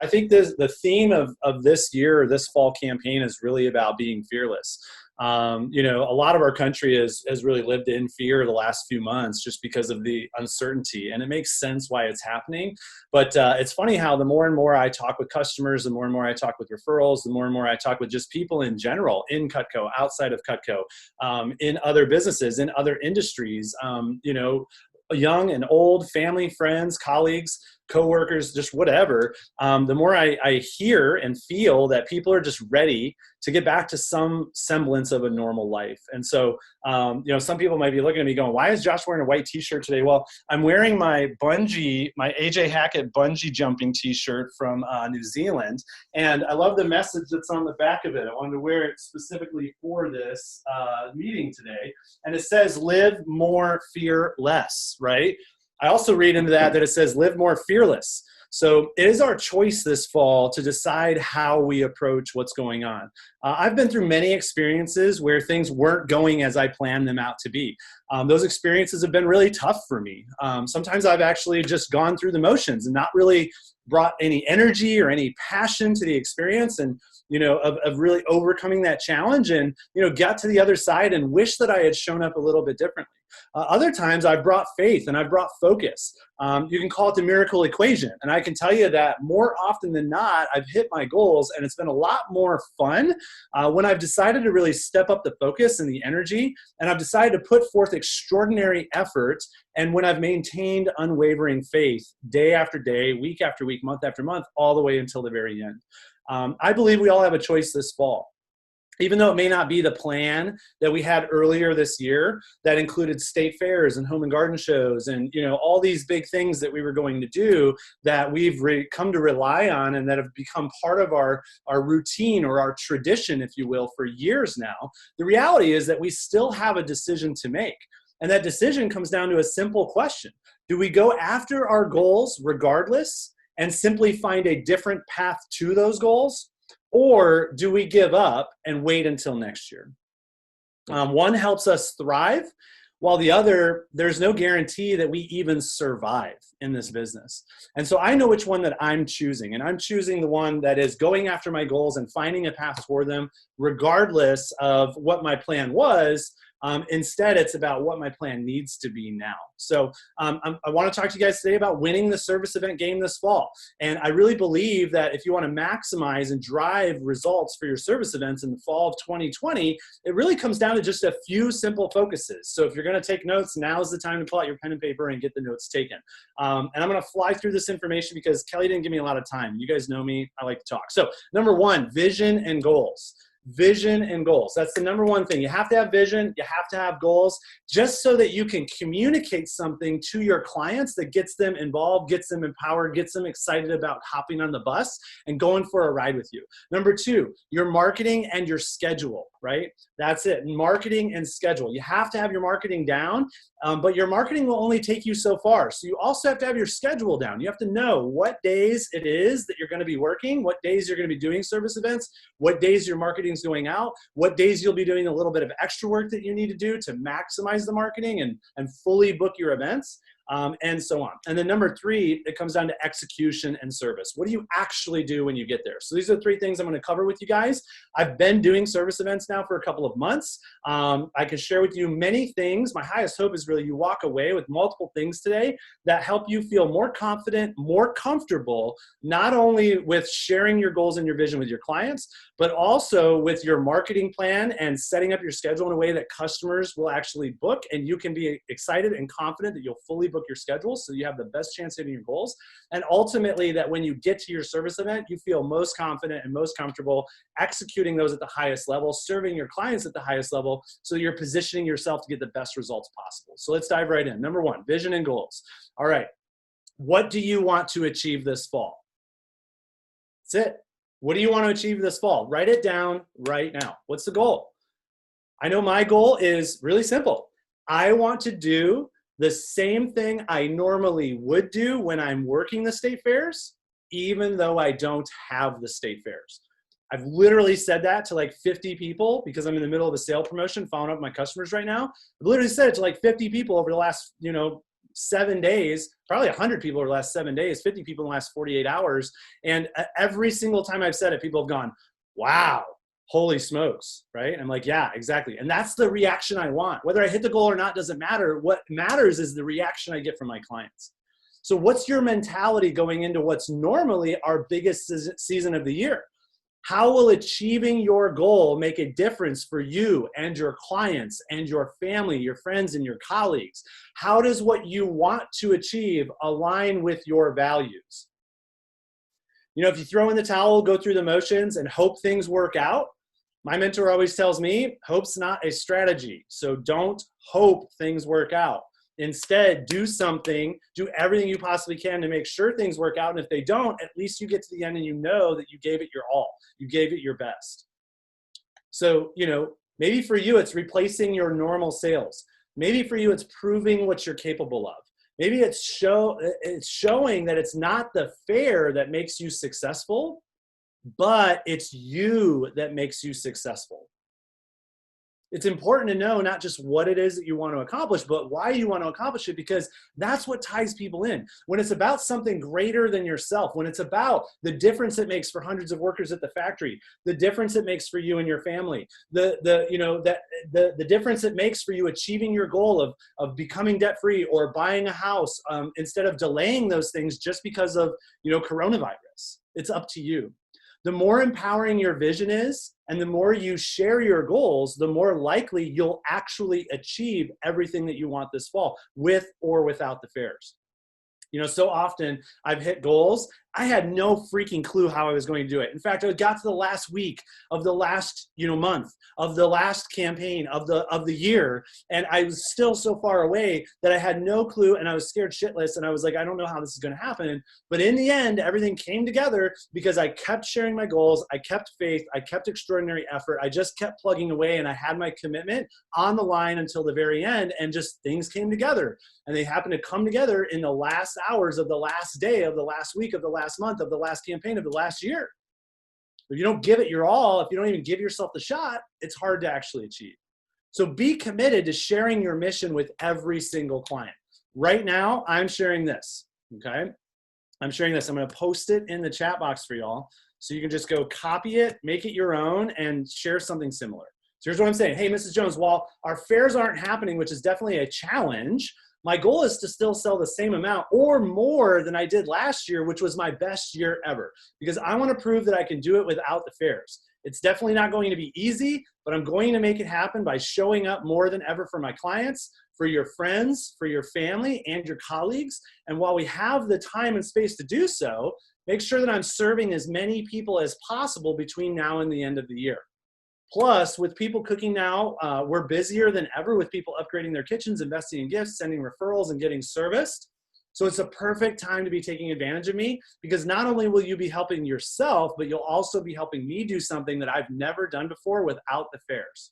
I think the theme of this year, or this fall campaign, is really about being fearless. You know, a lot of our country has really lived in fear the last few months just because of the uncertainty, and it makes sense why it's happening. But it's funny how the more and more I talk with customers, the more and more I talk with referrals, the more and more I talk with just people in general, in Cutco, outside of Cutco, in other businesses, in other industries, you know, young and old, family, friends, colleagues, coworkers, just whatever, the more I hear and feel that people are just ready to get back to some semblance of a normal life. And so, you know, some people might be looking at me going, why is Josh wearing a white t-shirt today? Well, I'm wearing my AJ Hackett bungee jumping t-shirt from New Zealand. And I love the message that's on the back of it. I wanted to wear it specifically for this meeting today. And it says, live more, fear less, right? I also read into that it says, live more fearless. So it is our choice this fall to decide how we approach what's going on. I've been through many experiences where things weren't going as I planned them out to be. Those experiences have been really tough for me. Sometimes I've actually just gone through the motions and not really brought any energy or any passion to the experience, and you know, of really overcoming that challenge, and you know, got to the other side and wish that I had shown up a little bit differently. Other times I've brought faith and I've brought focus. You can call it the miracle equation. And I can tell you that more often than not, I've hit my goals, and it's been a lot more fun when I've decided to really step up the focus and the energy, and I've decided to put forth extraordinary effort, and when I've maintained unwavering faith day after day, week after week, month after month, all the way until the very end. I believe we all have a choice this fall. Even though it may not be the plan that we had earlier this year that included state fairs and home and garden shows and, you know, all these big things that we were going to do that we've come to rely on and that have become part of our routine or our tradition, if you will, for years now, the reality is that we still have a decision to make. And that decision comes down to a simple question. Do we go after our goals regardless and simply find a different path to those goals? Or do we give up and wait until next year? One helps us thrive, while the other, there's no guarantee that we even survive in this business. And so I know which one that I'm choosing, and I'm choosing the one that is going after my goals and finding a path toward them, regardless of what my plan was. Instead, it's about what my plan needs to be now. So I want to talk to you guys today about winning the service event game this fall. And I really believe that if you want to maximize and drive results for your service events in the fall of 2020, it really comes down to just a few simple focuses. So if you're going to take notes, now's the time to pull out your pen and paper and get the notes taken. And I'm going to fly through this information because Kelly didn't give me a lot of time. You guys know me. I like to talk. So number one, vision and goals. Vision and goals. That's the number one thing. You have to have vision. You have to have goals, just so that you can communicate something to your clients that gets them involved, gets them empowered, gets them excited about hopping on the bus and going for a ride with you. Number two, your marketing and your schedule, right? That's it. Marketing and schedule. You have to have your marketing down, but your marketing will only take you so far. So you also have to have your schedule down. You have to know what days it is that you're going to be working, what days you're going to be doing service events, what days your marketing is going out, what days you'll be doing a little bit of extra work that you need to do to maximize the marketing and fully book your events. And so on. And then number three, it comes down to execution and service. What do you actually do when you get there? So these are the three things I'm going to cover with you guys. I've been doing service events now for a couple of months. I can share with you many things. My highest hope is really you walk away with multiple things today that help you feel more confident, more comfortable, not only with sharing your goals and your vision with your clients, but also with your marketing plan and setting up your schedule in a way that customers will actually book, and you can be excited and confident that you'll fully book your schedule so you have the best chance hitting your goals. And ultimately that when you get to your service event, you feel most confident and most comfortable executing those at the highest level, serving your clients at the highest level, so you're positioning yourself to get the best results possible. So let's dive right in. Number one, vision and goals. All right. What do you want to achieve this fall? That's it. What do you want to achieve this fall? Write it down right now. What's the goal? I know my goal is really simple. I want to do the same thing I normally would do when I'm working the state fairs, even though I don't have the state fairs. I've literally said that to like 50 people because I'm in the middle of a sale promotion following up my customers right now. I've literally said it to like 50 people over the last, 7 days, probably 100 people over the last 7 days, 50 people in the last 48 hours. And every single time I've said it, people have gone, wow, holy smokes, right? I'm like, yeah, exactly. And that's the reaction I want. Whether I hit the goal or not doesn't matter. What matters is the reaction I get from my clients. So what's your mentality going into what's normally our biggest season of the year? How will achieving your goal make a difference for you and your clients and your family, your friends, and your colleagues? How does what you want to achieve align with your values? You know, if you throw in the towel, go through the motions, and hope things work out, my mentor always tells me, hope's not a strategy. So don't hope things work out. Instead, do something, do everything you possibly can to make sure things work out. And if they don't, at least you get to the end and you know that you gave it your all. You gave it your best. So, you know, maybe for you, it's replacing your normal sales. Maybe for you, it's proving what you're capable of. Maybe it's showing that it's not the fair that makes you successful, but it's you that makes you successful. It's important to know not just what it is that you want to accomplish, but why you want to accomplish it, because that's what ties people in. When it's about something greater than yourself, when it's about the difference it makes for hundreds of workers at the factory, the difference it makes for you and your family, the difference it makes for you achieving your goal of becoming debt-free or buying a house, instead of delaying those things just because of, you know, coronavirus. It's up to you. The more empowering your vision is, and the more you share your goals, the more likely you'll actually achieve everything that you want this fall, with or without the fairs. You know, so often I've hit goals. I had no freaking clue how I was going to do it. In fact, I got to the last week of the last, month of the last campaign of the year, and I was still so far away that I had no clue, and I was scared shitless, and I was like, I don't know how this is going to happen. But in the end, everything came together because I kept sharing my goals, I kept faith, I kept extraordinary effort, I just kept plugging away, and I had my commitment on the line until the very end, and just things came together. And they happened to come together in the last hours of the last day of the last week of the last month of the last campaign of the last year. If you don't give it your all, if you don't even give yourself the shot, it's hard to actually achieve. So be committed to sharing your mission with every single client. Right now, I'm sharing this, okay? I'm sharing this. I'm going to post it in the chat box for y'all. So you can just go copy it, make it your own, and share something similar. So here's what I'm saying. Hey, Mrs. Jones, while our fairs aren't happening, which is definitely a challenge, my goal is to still sell the same amount or more than I did last year, which was my best year ever, because I want to prove that I can do it without the fairs. It's definitely not going to be easy, but I'm going to make it happen by showing up more than ever for my clients, for your friends, for your family, and your colleagues. And while we have the time and space to do so, make sure that I'm serving as many people as possible between now and the end of the year. Plus, with people cooking now, we're busier than ever with people upgrading their kitchens, investing in gifts, sending referrals, and getting serviced. So it's a perfect time to be taking advantage of me, because not only will you be helping yourself, but you'll also be helping me do something that I've never done before without the fairs.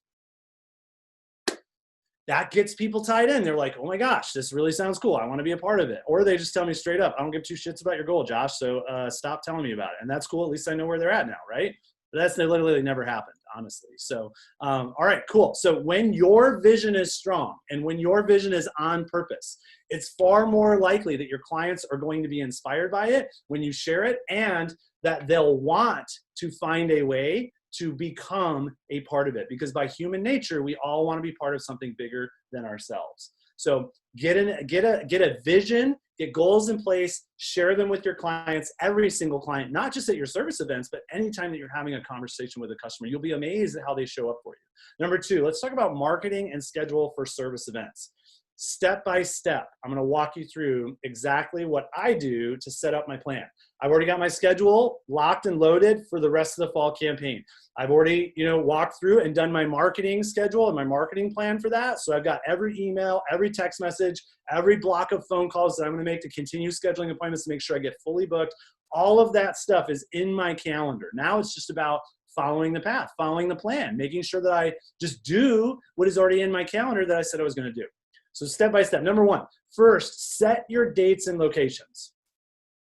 That gets people tied in. They're like, oh my gosh, this really sounds cool. I want to be a part of it. Or they just tell me straight up, I don't give two shits about your goal, Josh, so stop telling me about it. And that's cool. At least I know where they're at now, right? But that's literally never happened, honestly. So, all right, cool. So when your vision is strong and when your vision is on purpose, it's far more likely that your clients are going to be inspired by it when you share it, and that they'll want to find a way to become a part of it. Because by human nature, we all want to be part of something bigger than ourselves. So get a vision, get goals in place, share them with your clients, every single client, not just at your service events, but anytime that you're having a conversation with a customer. You'll be amazed at how they show up for you. Number two, let's talk about marketing and schedule for service events. Step by step, I'm going to walk you through exactly what I do to set up my plan. I've already got my schedule locked and loaded for the rest of the fall campaign. I've already, walked through and done my marketing schedule and my marketing plan for that. So I've got every email, every text message, every block of phone calls that I'm going to make to continue scheduling appointments to make sure I get fully booked. All of that stuff is in my calendar. Now it's just about following the path, following the plan, making sure that I just do what is already in my calendar that I said I was going to do. So step by step. Number one, first, set your dates and locations.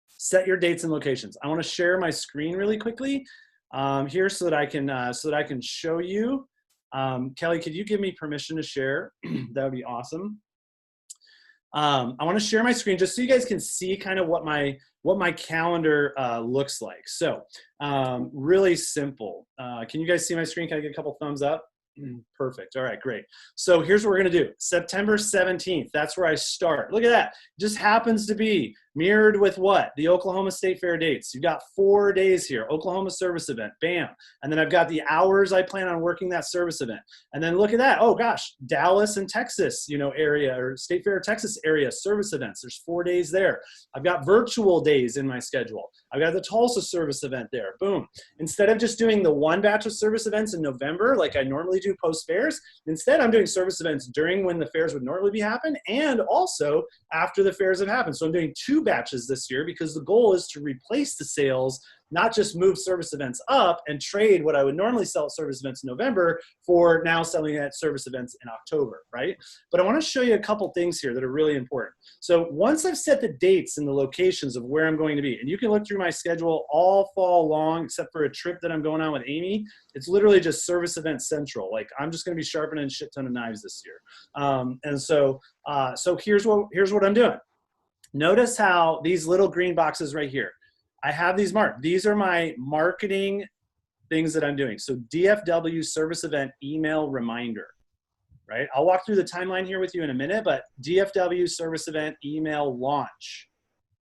Set your dates and locations. I want to share my screen really quickly here so that I can show you. Kelly, could you give me permission to share? That would be awesome. I want to share my screen just so you guys can see kind of what my calendar looks like. So really simple. Can you guys see my screen? Can I get a couple thumbs up? Perfect. All right, great. So here's what we're going to do. September 17th, that's where I start. Look at that. Just happens to be mirrored with what? The Oklahoma State Fair dates. You've got 4 days here. Oklahoma service event, bam. And then I've got the hours I plan on working that service event. And then look at that. Oh gosh, Dallas and Texas, area, or State Fair, Texas area service events. There's 4 days there. I've got virtual days in my schedule. I've got the Tulsa service event there. Boom. Instead of just doing the one batch of service events in November, like I normally do post fairs, instead I'm doing service events during when the fairs would normally be happen and also after the fairs have happened. So I'm doing 2 batches this year because the goal is to replace the sales, not just move service events up and trade what I would normally sell at service events in November for now selling at service events in October, right? But I want to show you a couple things here that are really important. So once I've set the dates and the locations of where I'm going to be, and you can look through my schedule all fall long, except for a trip that I'm going on with Amy, it's literally just service event central. Like I'm just going to be sharpening a shit ton of knives this year. So here's what I'm doing. Notice how these little green boxes right here, I have these marked. These are my marketing things that I'm doing. So DFW service event email reminder, right? I'll walk through the timeline here with you in a minute, but DFW service event email launch,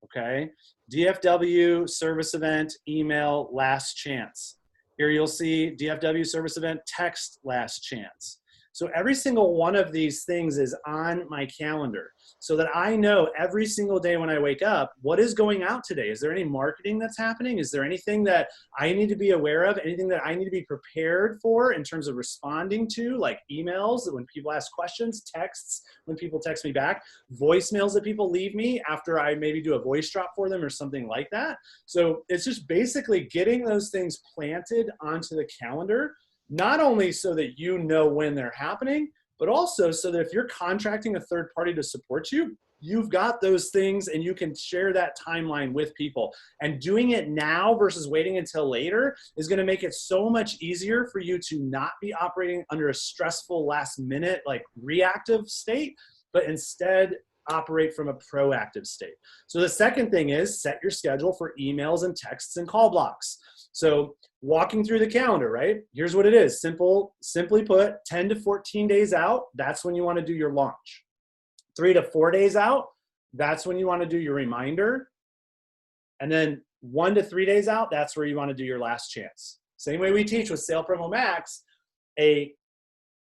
okay? DFW service event email last chance. Here you'll see DFW service event text last chance. So every single one of these things is on my calendar so that I know every single day when I wake up, what is going out today? Is there any marketing that's happening? Is there anything that I need to be aware of? Anything that I need to be prepared for in terms of responding to, like emails when people ask questions, texts when people text me back, voicemails that people leave me after I maybe do a voice drop for them or something like that. So it's just basically getting those things planted onto the calendar, not only so that you know when they're happening, but also so that if you're contracting a third party to support you, you've got those things and you can share that timeline with people. And doing it now versus waiting until later is going to make it so much easier for you to not be operating under a stressful last minute, like reactive state, but instead operate from a proactive state. So the second thing is set your schedule for emails and texts and call blocks. So walking through the calendar, right? Here's what it is. Simply put, 10 to 14 days out, that's when you want to do your launch. 3 to 4 days out, that's when you want to do your reminder. And then 1 to 3 days out, that's where you want to do your last chance. Same way we teach with Sale Promo Max, a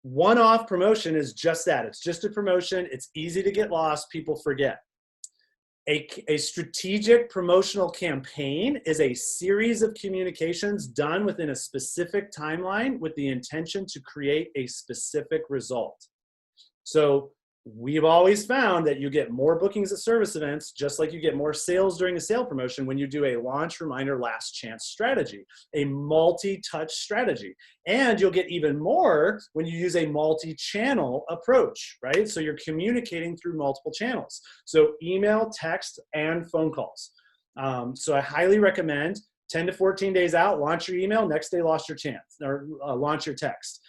one-off promotion is just that. It's just a promotion. It's easy to get lost. People forget. A strategic promotional campaign is a series of communications done within a specific timeline with the intention to create a specific result. So we've always found that you get more bookings at service events, just like you get more sales during a sale promotion when you do a launch, reminder, last chance strategy, a multi-touch strategy. And you'll get even more when you use a multi-channel approach, right? So you're communicating through multiple channels. So email, text, and phone calls. So I highly recommend 10 to 14 days out, launch your email, next day launch your chance, or launch your text.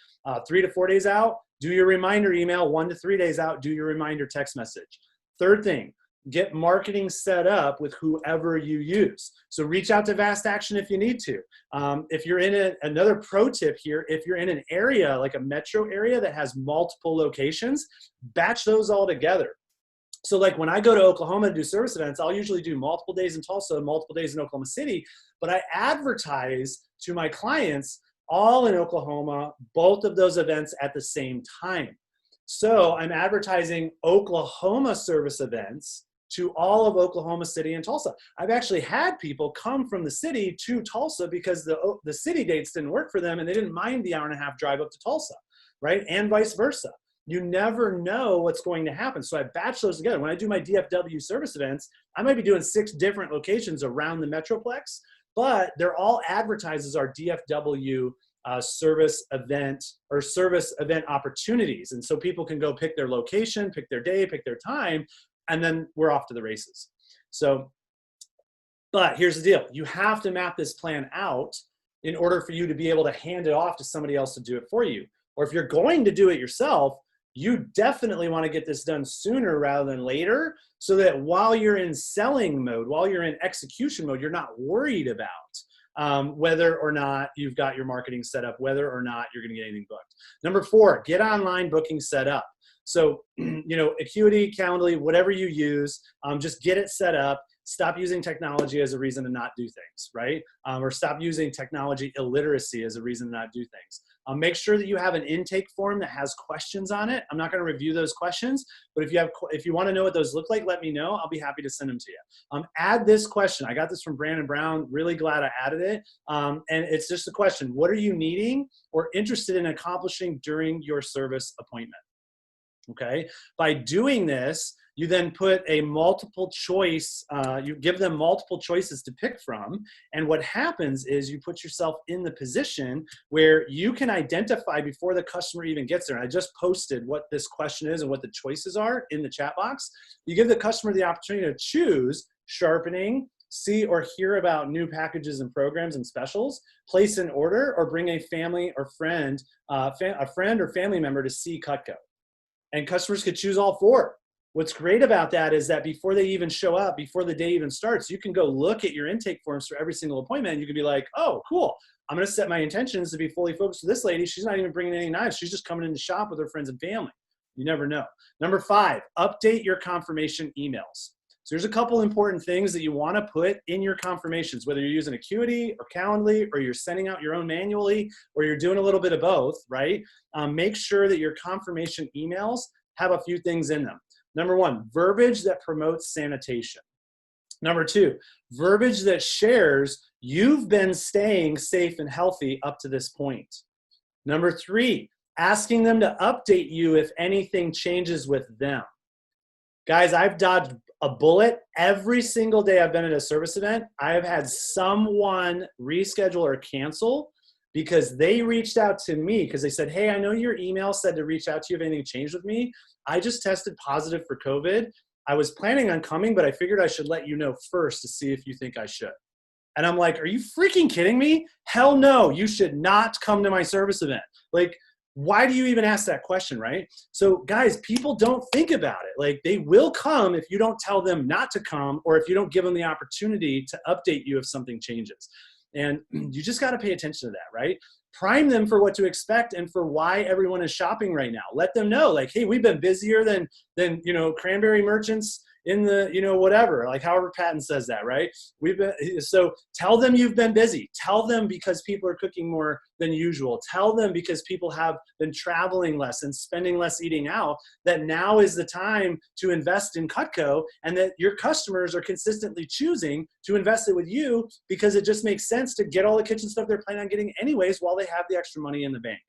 3 to 4 days out, do your reminder email. 1 to 3 days out, do your reminder text message. Third thing, get marketing set up with whoever you use. So reach out to Vast Action if you need to. If you're in another pro tip here, if you're in an area like a metro area that has multiple locations, batch those all together. So like when I go to Oklahoma to do service events, I'll usually do multiple days in Tulsa, multiple days in Oklahoma City, but I advertise to my clients all in Oklahoma, both of those events at the same time. So I'm advertising Oklahoma service events to all of Oklahoma City and Tulsa. I've actually had people come from the city to Tulsa because the city dates didn't work for them and they didn't mind the hour-and-a-half drive up to Tulsa, right? And vice versa. You never know what's going to happen. So I batch those together. When I do my DFW service events, I might be doing 6 different locations around the Metroplex, but they're all advertised as our DFW service event or service event opportunities. And so people can go pick their location, pick their day, pick their time, and then we're off to the races. So, but here's the deal. You have to map this plan out in order for you to be able to hand it off to somebody else to do it for you. Or if you're going to do it yourself, you definitely want to get this done sooner rather than later, so that while you're in selling mode, while you're in execution mode, you're not worried about whether or not you've got your marketing set up, whether or not you're going to get anything booked. Number 4, get online booking set up. So, you know, Acuity, Calendly, whatever you use, just get it set up. Stop using technology as a reason to not do things, right? Or stop using technology illiteracy as a reason to not do things. Make sure that you have an intake form that has questions on it. I'm not going to review those questions, but if you want to know what those look like, let me know. I'll be happy to send them to you. Add this question. I got this from Brandon Brown. Really glad I added it. And it's just a question. What are you needing or interested in accomplishing during your service appointment? Okay. By doing this, you then put a multiple choice, you give them multiple choices to pick from. And what happens is you put yourself in the position where you can identify before the customer even gets there. And I just posted what this question is and what the choices are in the chat box. You give the customer the opportunity to choose sharpening, see or hear about new packages and programs and specials, place an order, or bring a family or friend, a friend or family member to see Cutco. And customers could choose all 4. What's great about that is that before they even show up, before the day even starts, you can go look at your intake forms for every single appointment. And you can be like, oh, cool. I'm going to set my intentions to be fully focused with this lady. She's not even bringing any knives. She's just coming in to shop with her friends and family. You never know. Number 5, update your confirmation emails. So there's a couple important things that you want to put in your confirmations, whether you're using Acuity or Calendly, or you're sending out your own manually, or you're doing a little bit of both, right? Make sure that your confirmation emails have a few things in them. Number 1, verbiage that promotes sanitation. Number 2, verbiage that shares you've been staying safe and healthy up to this point. Number 3, asking them to update you if anything changes with them. Guys, I've dodged a bullet every single day I've been at a service event. I have had someone reschedule or cancel because they reached out to me because they said, hey, I know your email said to reach out to you if anything changed with me. I just tested positive for COVID. I was planning on coming, but I figured I should let you know first to see if you think I should. And I'm like, are you freaking kidding me? Hell no, you should not come to my service event. Like, why do you even ask that question, right? So guys, people don't think about it. Like, they will come if you don't tell them not to come, or if you don't give them the opportunity to update you if something changes. And you just got to pay attention to that, right? Prime them for what to expect and for why everyone is shopping right now. Let them know, like, hey, we've been busier than you know, cranberry merchants in the, you know, whatever, like however Patton says that, right? So tell them you've been busy. Tell them because people are cooking more than usual. Tell them because people have been traveling less and spending less eating out, that now is the time to invest in Cutco, and that your customers are consistently choosing to invest it with you because it just makes sense to get all the kitchen stuff they're planning on getting anyways while they have the extra money in the bank.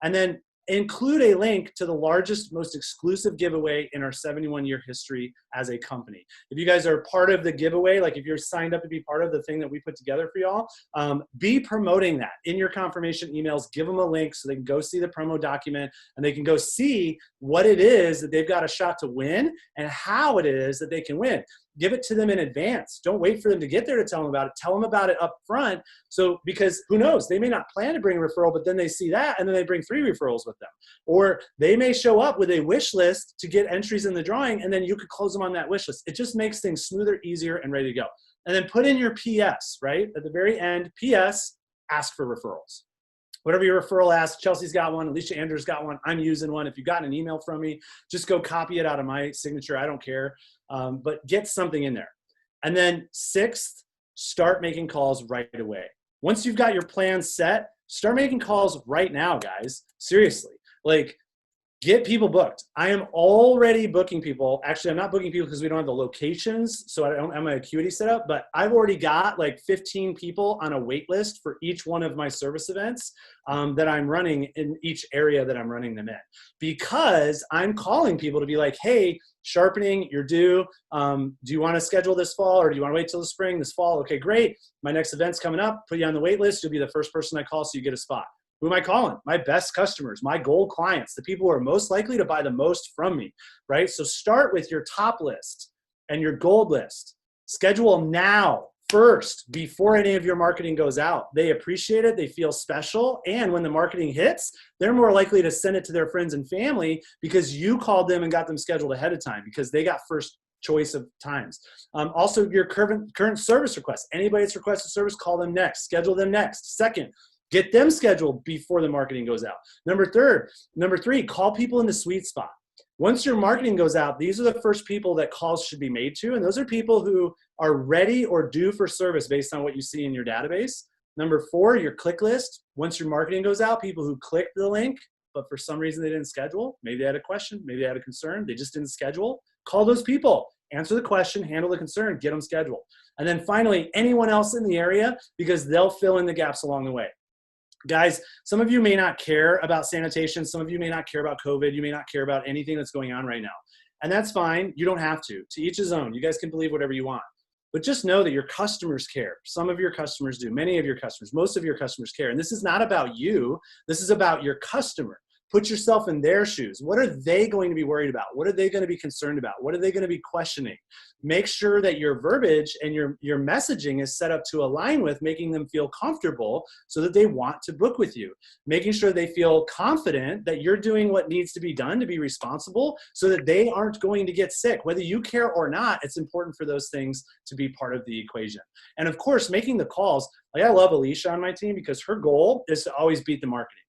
And then include a link to the largest, most exclusive giveaway in our 71-year history as a company. If you guys are part of the giveaway, like if you're signed up to be part of the thing that we put together for y'all, be promoting that in your confirmation emails. Give them a link so they can go see the promo document and they can go see what it is that they've got a shot to win and how it is that they can win. Give it to them in advance. Don't wait for them to get there to tell them about it. Tell them about it up front. So, because who knows, they may not plan to bring a referral, but then they see that and then they bring 3 referrals with them. Or they may show up with a wish list to get entries in the drawing, and then you could close them on that wish list. It just makes things smoother, easier, and ready to go. And then put in your PS, right? At the very end, PS, ask for referrals. Whatever your referral asks, Chelsea's got one, Alicia Andrews got one, I'm using one. If you got an email from me, just go copy it out of my signature. I don't care. But get something in there. And then 6th, start making calls right away. Once you've got your plan set, start making calls right now, guys. Seriously. Like, get people booked. I am already booking people. Actually, I'm not booking people because we don't have the locations, so I don't have my Acuity set up, but I've already got like 15 people on a wait list for each one of my service events that I'm running in each area that I'm running them in. Because I'm calling people to be like, hey, sharpening, you're due. Do you want to schedule this fall, or do you want to wait till the spring? This fall? Okay, great. My next event's coming up. Put you on the wait list. You'll be the first person I call so you get a spot. Who am I calling? My best customers, my gold clients, the people who are most likely to buy the most from me, right? So start with your top list and your gold list. Schedule now first before any of your marketing goes out. They appreciate it, they feel special, and when the marketing hits, they're more likely to send it to their friends and family because you called them and got them scheduled ahead of time because they got first choice of times. Also, your current service requests. Anybody that's requested service, call them next, schedule them next. Second, get them scheduled before the marketing goes out. Number three, call people in the sweet spot. Once your marketing goes out, these are the first people that calls should be made to, and those are people who are ready or due for service based on what you see in your database. Number 4, your click list. Once your marketing goes out, people who clicked the link, but for some reason they didn't schedule. Maybe they had a question, maybe they had a concern, they just didn't schedule. Call those people, answer the question, handle the concern, get them scheduled. And then finally, anyone else in the area, because they'll fill in the gaps along the way. Guys, some of you may not care about sanitation. Some of you may not care about COVID. You may not care about anything that's going on right now. And that's fine. You don't have to. To each his own. You guys can believe whatever you want. But just know that your customers care. Some of your customers do. Many of your customers, most of your customers care. And this is not about you. This is about your customer. Put yourself in their shoes. What are they going to be worried about? What are they going to be concerned about? What are they going to be questioning? Make sure that your verbiage and your messaging is set up to align with making them feel comfortable so that they want to book with you. Making sure they feel confident that you're doing what needs to be done to be responsible so that they aren't going to get sick. Whether you care or not, it's important for those things to be part of the equation. And of course, making the calls. Like, I love Alicia on my team because her goal is to always beat the marketing.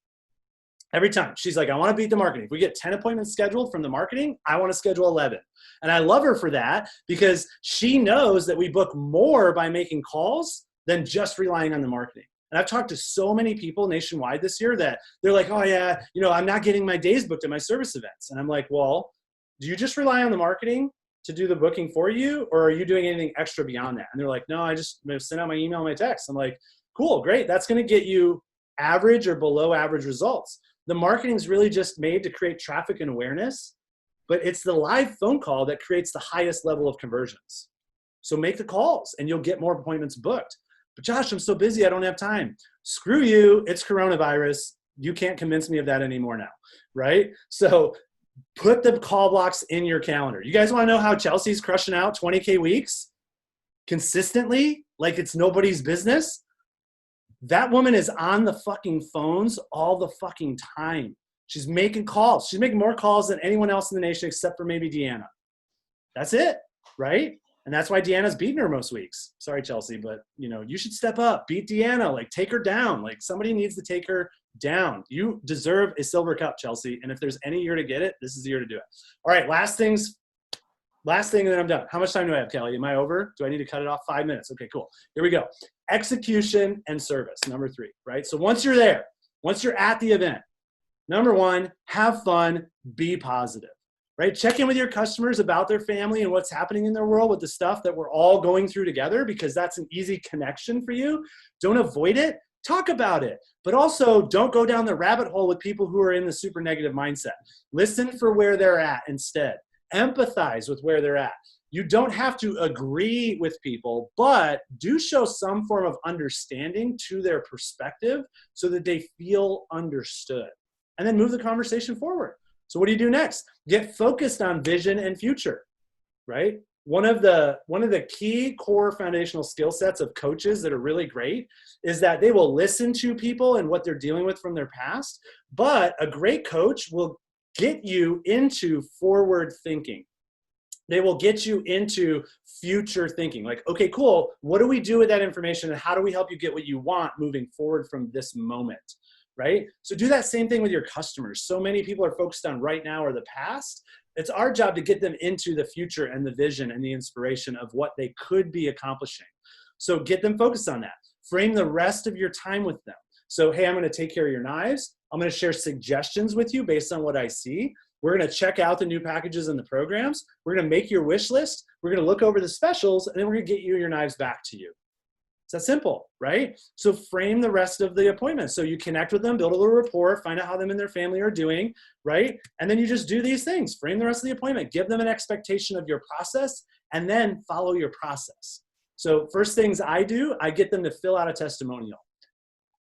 Every time. She's like, I want to beat the marketing. If we get 10 appointments scheduled from the marketing, I want to schedule 11. And I love her for that because she knows that we book more by making calls than just relying on the marketing. And I've talked to so many people nationwide this year that they're like, oh yeah, I'm not getting my days booked at my service events. And I'm like, well, do you just rely on the marketing to do the booking for you? Or are you doing anything extra beyond that? And they're like, no, I just send out my email and my text. I'm like, cool, great. That's going to get you average or below average results. The marketing is really just made to create traffic and awareness, but it's the live phone call that creates the highest level of conversions. So make the calls and you'll get more appointments booked. But Josh, I'm so busy, I don't have time. Screw you, it's coronavirus. You can't convince me of that anymore now, right? So put the call blocks in your calendar. You guys want to know how Chelsea's crushing out 20K weeks consistently, like it's nobody's business? That woman is on the fucking phones all the fucking time. She's making calls. She's making more calls than anyone else in the nation except for maybe Deanna. That's it, right? And that's why Deanna's beating her most weeks. Sorry, Chelsea, but you should step up, beat Deanna, like take her down. Like somebody needs to take her down. You deserve a silver cup, Chelsea. And if there's any year to get it, this is the year to do it. All right, last thing, and then I'm done. How much time do I have, Kelly? Am I over? Do I need to cut it off? 5 minutes. Okay, cool. Here we go. Execution and service, number 3, right? So once you're there, once you're at the event, number 1, have fun, be positive, right? Check in with your customers about their family and what's happening in their world with the stuff that we're all going through together because that's an easy connection for you. Don't avoid it. Talk about it, but also don't go down the rabbit hole with people who are in the super negative mindset. Listen for where they're at instead. Empathize with where they're at. You don't have to agree with people, but do show some form of understanding to their perspective so that they feel understood. And then move the conversation forward. So what do you do next? Get focused on vision and future, right? One of the key core foundational skill sets of coaches that are really great is that they will listen to people and what they're dealing with from their past, but a great coach will get you into forward thinking. They will get you into future thinking. Like, okay, cool. What do we do with that information and how do we help you get what you want moving forward from this moment, right? So do that same thing with your customers. So many people are focused on right now or the past. It's our job to get them into the future and the vision and the inspiration of what they could be accomplishing. So get them focused on that. Frame the rest of your time with them. So, hey, I'm going to take care of your knives. I'm going to share suggestions with you based on what I see. We're going to check out the new packages and the programs. We're going to make your wish list. We're going to look over the specials, and then we're going to get you your knives back to you. It's that simple, right? So frame the rest of the appointment. So you connect with them, build a little rapport, find out how them and their family are doing, right? And then you just do these things. Frame the rest of the appointment. Give them an expectation of your process, and then follow your process. So first things I do, I get them to fill out a testimonial.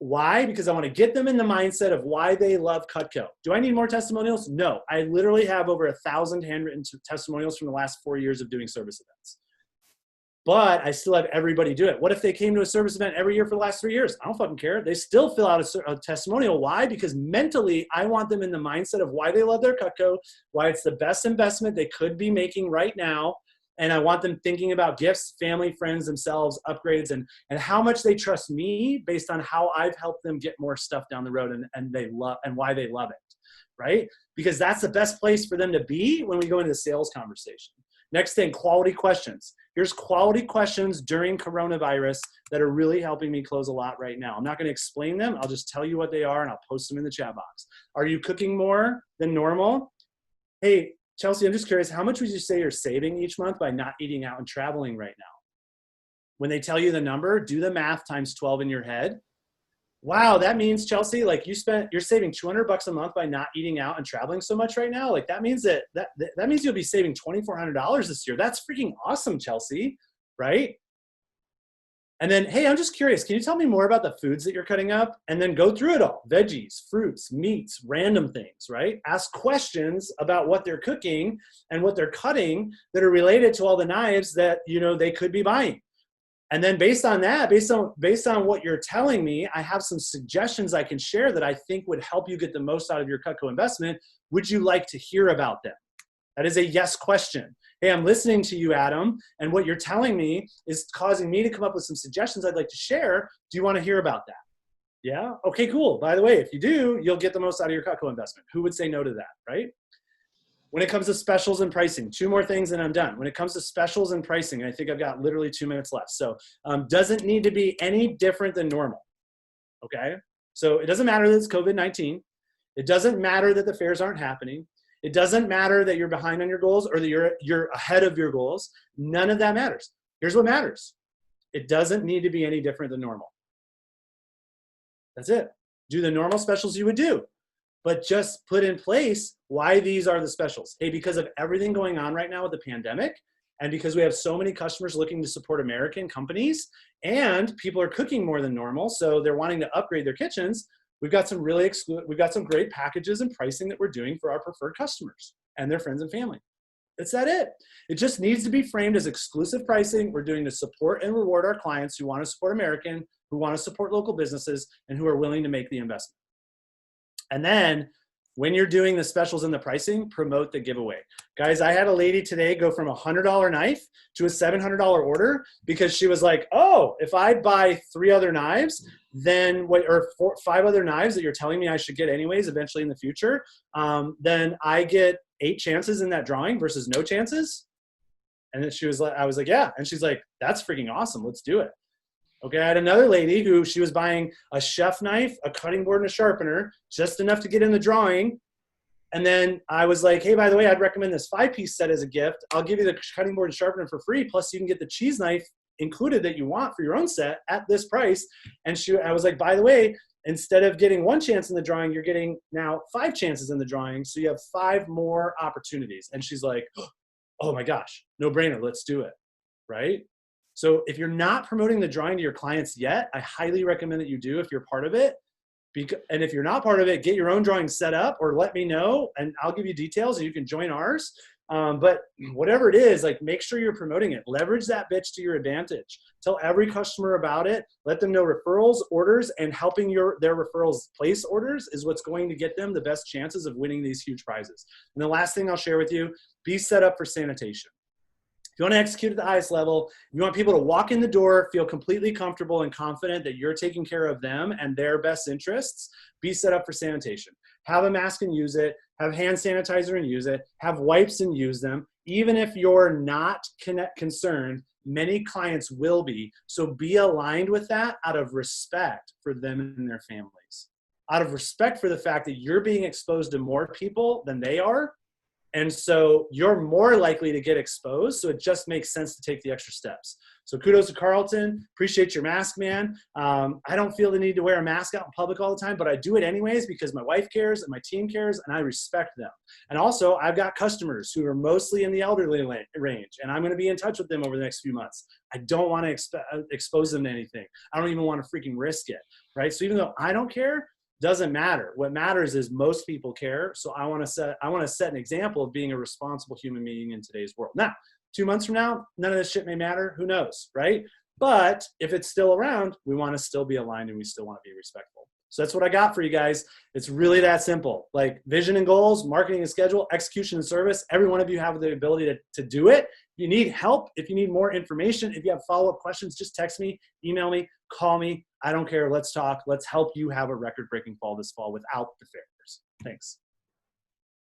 Why? Because I want to get them in the mindset of why they love Cutco. Do I need more testimonials? No. I literally have over 1,000 handwritten testimonials from the last 4 years of doing service events. but I still have everybody do it. What if they came to a service event every year for the last 3 years? I don't fucking care. They still fill out a testimonial. Why? Because mentally, I want them in the mindset of why they love their Cutco, why it's the best investment they could be making right now. And I want them thinking about gifts, family, friends, themselves, upgrades, and how much they trust me based on how I've helped them get more stuff down the road and they love and why they love it, right? Because that's the best place for them to be when we go into the sales conversation. Next thing, quality questions. Here's quality questions during coronavirus that are really helping me close a lot right now. I'm not going to explain them. I'll just tell you what they are and I'll post them in the chat box. Are you cooking more than normal? Hey, Chelsea, I'm just curious, how much would you say you're saving each month by not eating out and traveling right now? When they tell you the number, do the math times 12 in your head. Wow, that means, Chelsea, like you're saving $200 a month by not eating out and traveling so much right now. Like that means that means you'll be saving $2,400 this year. That's freaking awesome, Chelsea, right? And then, hey, I'm just curious, can you tell me more about the foods that you're cutting up? And then go through it all. Veggies, fruits, meats, random things, right? Ask questions about what they're cooking and what they're cutting that are related to all the knives that, they could be buying. And then based on that, based on what you're telling me, I have some suggestions I can share that I think would help you get the most out of your Cutco investment. Would you like to hear about them? That is a yes question. Hey, I'm listening to you, Adam, and what you're telling me is causing me to come up with some suggestions I'd like to share. Do you want to hear about that? Yeah? Okay, cool. By the way, if you do, you'll get the most out of your Cutco investment. Who would say no to that, right? When it comes to specials and pricing, 2 more things and I'm done. When it comes to specials and pricing, I think I've got literally 2 minutes left. So doesn't need to be any different than normal, okay? So it doesn't matter that it's COVID-19. It doesn't matter that the fairs aren't happening. It doesn't matter that you're behind on your goals or that you're ahead of your goals. None of that matters. Here's what matters. It doesn't need to be any different than normal. That's it. Do the normal specials you would do, but just put in place why these are the specials. Hey, because of everything going on right now with the pandemic, and because we have so many customers looking to support American companies, and people are cooking more than normal, so they're wanting to upgrade their kitchens, we've got some great packages and pricing that we're doing for our preferred customers and their friends and family. It's that it. It just needs to be framed as exclusive pricing we're doing to support and reward our clients who want to support American, who want to support local businesses, and who are willing to make the investment. And then when you're doing the specials and the pricing, promote the giveaway. Guys, I had a lady today go from a $100 knife to a $700 order because she was like, oh, if I buy 3 other knives, then or 5 other knives that you're telling me I should get anyways eventually in the future, then I get 8 chances in that drawing versus no chances. And then I was like, yeah. And she's like, that's freaking awesome. Let's do it. Okay, I had another lady who she was buying a chef knife, a cutting board, and a sharpener, just enough to get in the drawing. And then I was like, hey, by the way, I'd recommend this 5-piece set as a gift. I'll give you the cutting board and sharpener for free. Plus, you can get the cheese knife included that you want for your own set at this price. And I was like, by the way, instead of getting 1 chance in the drawing, you're getting now 5 chances in the drawing. So you have 5 more opportunities. And she's like, oh my gosh, no brainer. Let's do it. Right? So if you're not promoting the drawing to your clients yet, I highly recommend that you do if you're part of it. And if you're not part of it, get your own drawing set up or let me know and I'll give you details and you can join ours. But whatever it is, like make sure you're promoting it. Leverage that bitch to your advantage. Tell every customer about it. Let them know referrals, orders, and helping their referrals place orders is what's going to get them the best chances of winning these huge prizes. And the last thing I'll share with you, be set up for sanitation. If you want to execute at the highest level, you want people to walk in the door, feel completely comfortable and confident that you're taking care of them and their best interests, be set up for sanitation. Have a mask and use it. Have hand sanitizer and use it. Have wipes and use them. Even if you're not concerned, many clients will be. So be aligned with that out of respect for them and their families. Out of respect for the fact that you're being exposed to more people than they are. And so you're more likely to get exposed. So it just makes sense to take the extra steps. So kudos to Carlton. Appreciate your mask, man. I don't feel the need to wear a mask out in public all the time, but I do it anyways because my wife cares and my team cares and I respect them. And also I've got customers who are mostly in the elderly range and I'm going to be in touch with them over the next few months. I don't want to expose them to anything. I don't even want to freaking risk it, right? So even though I don't care, doesn't matter. What matters is most people care. So I want to set an example of being a responsible human being in today's world. Now, 2 months from now, none of this shit may matter. Who knows, right? But if it's still around, we want to still be aligned and we still want to be respectful. So that's what I got for you guys. It's really that simple. Like vision and goals, marketing and schedule, execution and service. Every one of you have the ability to do it. If you need help, if you need more information, if you have follow-up questions, just text me, email me, call me. I don't care. Let's talk. Let's help you have a record-breaking fall this fall without the failures. Thanks.